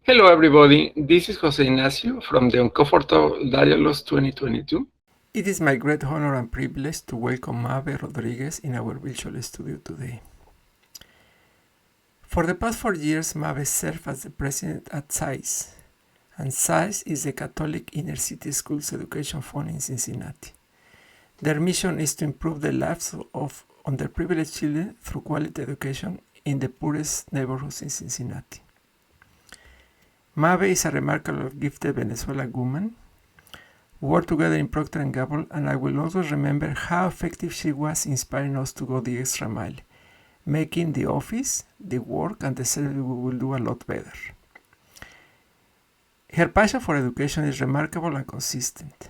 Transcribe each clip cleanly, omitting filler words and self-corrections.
Hello, everybody. This is José Ignacio from the Uncomfortable Dialogues 2022. It is my great honor and privilege to welcome Mabe Rodríguez in our virtual studio today. For the past 4 years, Mabe served as the president at SAIS, and SAIS is the Catholic Inner City Schools Education Fund in Cincinnati. Their mission is to improve the lives of underprivileged children through quality education in the poorest neighborhoods in Cincinnati. Mabe is a remarkable gifted Venezuelan woman. We worked together in Procter & Gamble, and I will always remember how effective she was inspiring us to go the extra mile, making the office, the work, and the service we will do a lot better. Her passion for education is remarkable and consistent.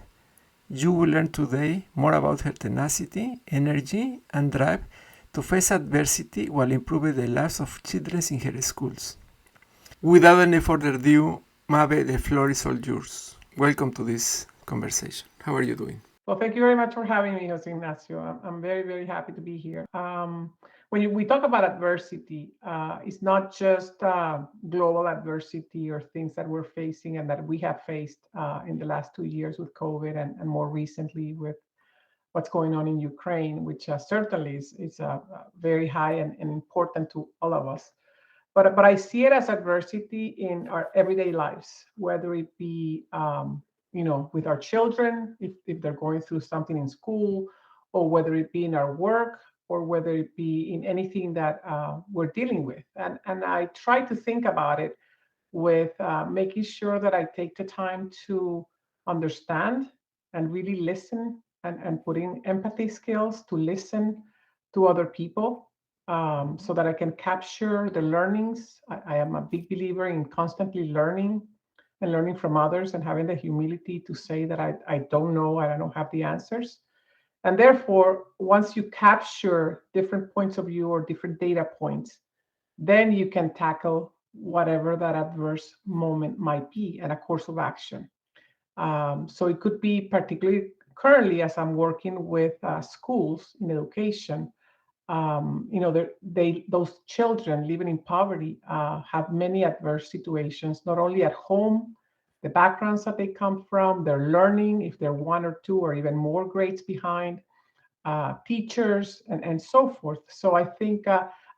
You will learn today more about her tenacity, energy, and drive to face adversity while improving the lives of children in her schools. Without any further ado, Mabe, the floor is all yours. Welcome to this conversation. How are you doing? Well, thank you very much for having me, José Ignacio. I'm very, very happy to be here. When we talk about adversity, it's not just global adversity or things that we're facing and that we have faced in the last 2 years with COVID and more recently with what's going on in Ukraine, which certainly is very high and important to all of us. But I see it as adversity in our everyday lives, whether it be with our children, if they're going through something in school, or whether it be in our work, or whether it be in anything that we're dealing with. And I try to think about it with making sure that I take the time to understand and really listen and put in empathy skills to listen to other people so that I can capture the learnings. I am a big believer in constantly learning and learning from others and having the humility to say that I don't know, I don't have the answers. And therefore, once you capture different points of view or different data points, then you can tackle whatever that adverse moment might be and a course of action. So it could be particularly currently as I'm working with schools in education. Those children living in poverty have many adverse situations, not only at home, the backgrounds that they come from, their learning, if they're one or two or even more grades behind, teachers, and so forth. So I think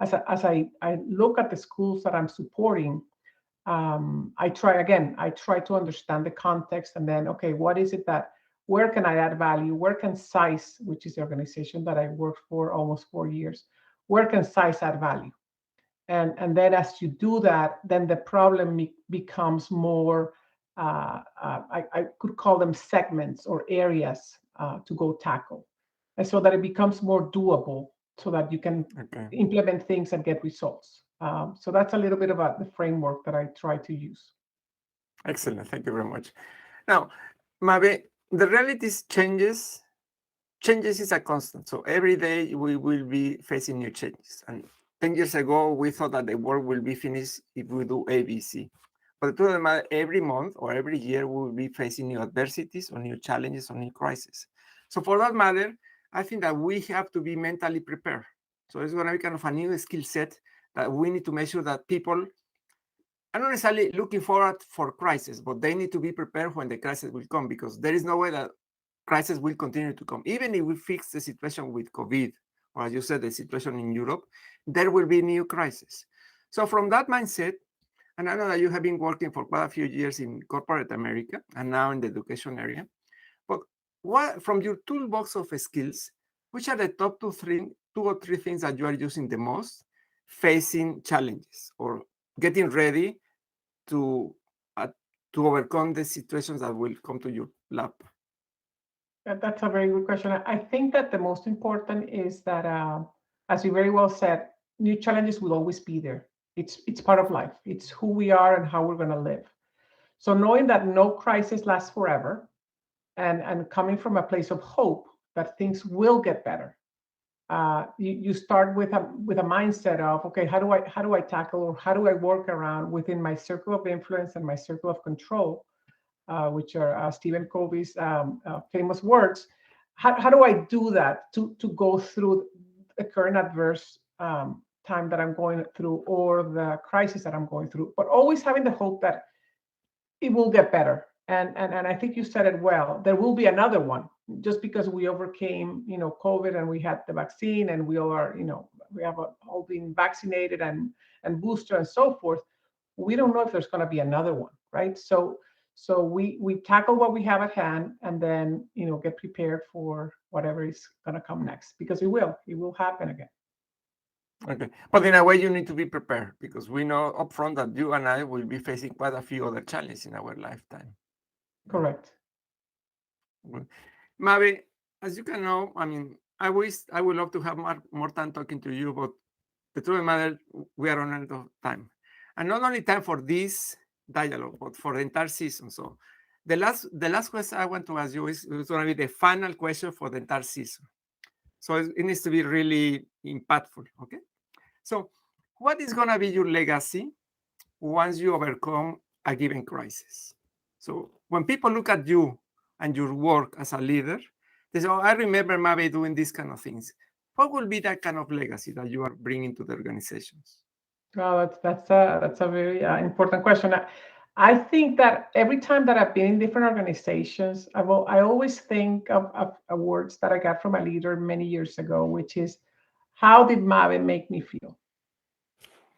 as I look at the schools that I'm supporting, I try to understand the context and then, okay, what is it where can I add value? Where can SAIS, which is the organization that I worked for almost 4 years, where can SAIS add value? And then as you do that, then the problem becomes more, I could call them segments or areas to go tackle. And so that it becomes more doable so that you can implement things and get results. So that's a little bit about the framework that I try to use. Excellent. Thank you very much. Now, Mabe, the reality is changes is a constant. So every day we will be facing new changes. And 10 years ago, we thought that the world will be finished if we do ABC. But the truth of the matter, every month or every year, we will be facing new adversities or new challenges or new crises. So for that matter, I think that we have to be mentally prepared. So it's going to be kind of a new skill set that we need to make sure that people are not necessarily looking forward for crisis, but they need to be prepared when the crisis will come, because there is no way that crisis will continue to come. Even if we fix the situation with COVID, or as you said, the situation in Europe, there will be new crises. So from that mindset, and I know that you have been working for quite a few years in corporate America and now in the education area, but what from your toolbox of skills, which are the top two or three things that you are using the most facing challenges or getting ready to overcome the situations that will come to your lap? That's a very good question. I think that the most important is that, as you very well said, new challenges will always be there. It's part of life. It's who we are and how we're going to live. So knowing that no crisis lasts forever, and coming from a place of hope that things will get better. You start with a mindset of, okay, how do I tackle, or how do I work around within my circle of influence and my circle of control, which are Stephen Covey's famous words. How do I do that to go through the current adverse time that I'm going through or the crisis that I'm going through, but always having the hope that it will get better. And I think you said it well. There will be another one. Just because we overcame, COVID, and we had the vaccine, and we all are, we have all been vaccinated and booster and so forth. We don't know if there's going to be another one, right? So we tackle what we have at hand, and then get prepared for whatever is going to come next, because it will happen again. Okay, but in a way you need to be prepared, because we know upfront that you and I will be facing quite a few other challenges in our lifetime. Correct. Mabe, as you can know, I would love to have more time talking to you, but the truth of the matter, we are running out of time. And not only time for this dialogue, but for the entire season. So the last question I want to ask you is going to be the final question for the entire season. So it needs to be really impactful, okay? So what is going to be your legacy once you overcome a given crisis? So when people look at you and your work as a leader, they say, oh, I remember Mabe doing these kind of things. What will be that kind of legacy that you are bringing to the organizations? Well, that's a very important question. I think that every time that I've been in different organizations, I always think of words that I got from a leader many years ago, which is, how did Mabe make me feel?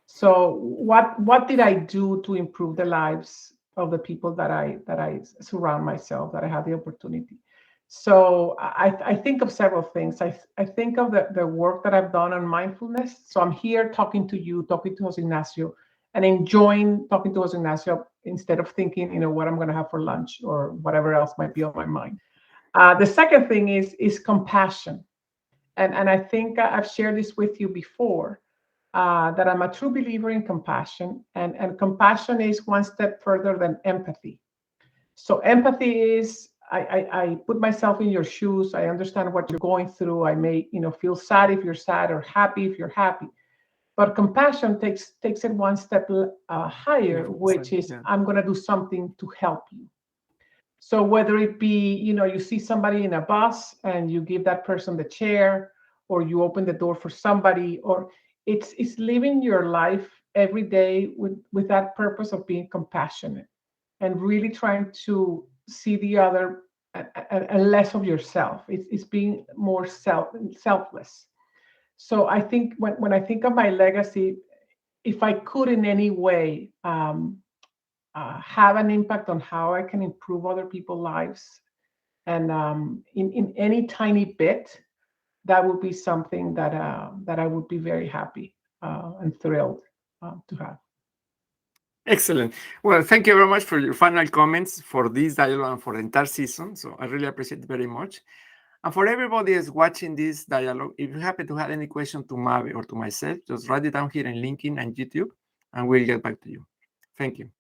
So what did I do to improve the lives of the people that I surround myself, that I have the opportunity? So I think of several things. I think of the work that I've done on mindfulness. So I'm here talking to you, talking to José Ignacio, and enjoying talking to José Ignacio instead of thinking, what I'm going to have for lunch or whatever else might be on my mind. The second thing is compassion. And I think I've shared this with you before, that I'm a true believer in compassion. And compassion is one step further than empathy. So empathy is, I put myself in your shoes. I understand what you're going through. I may, feel sad if you're sad, or happy if you're happy. But compassion takes it one step higher, which is, I'm going to do something to help you. So whether it be, you see somebody in a bus and you give that person the chair, or you open the door for somebody, or it's living your life every day with that purpose of being compassionate and really trying to see the other and less of yourself. It's being more selfless. So I think when I think of my legacy, if I could in any way have an impact on how I can improve other people's lives, and in any tiny bit, that would be something that I would be very happy and thrilled to have. Excellent. Well, thank you very much for your final comments for this dialogue and for the entire season. So I really appreciate it very much. And for everybody that's watching this dialogue, if you happen to have any question to Mabe or to myself, just write it down here in LinkedIn and YouTube, and we'll get back to you. Thank you.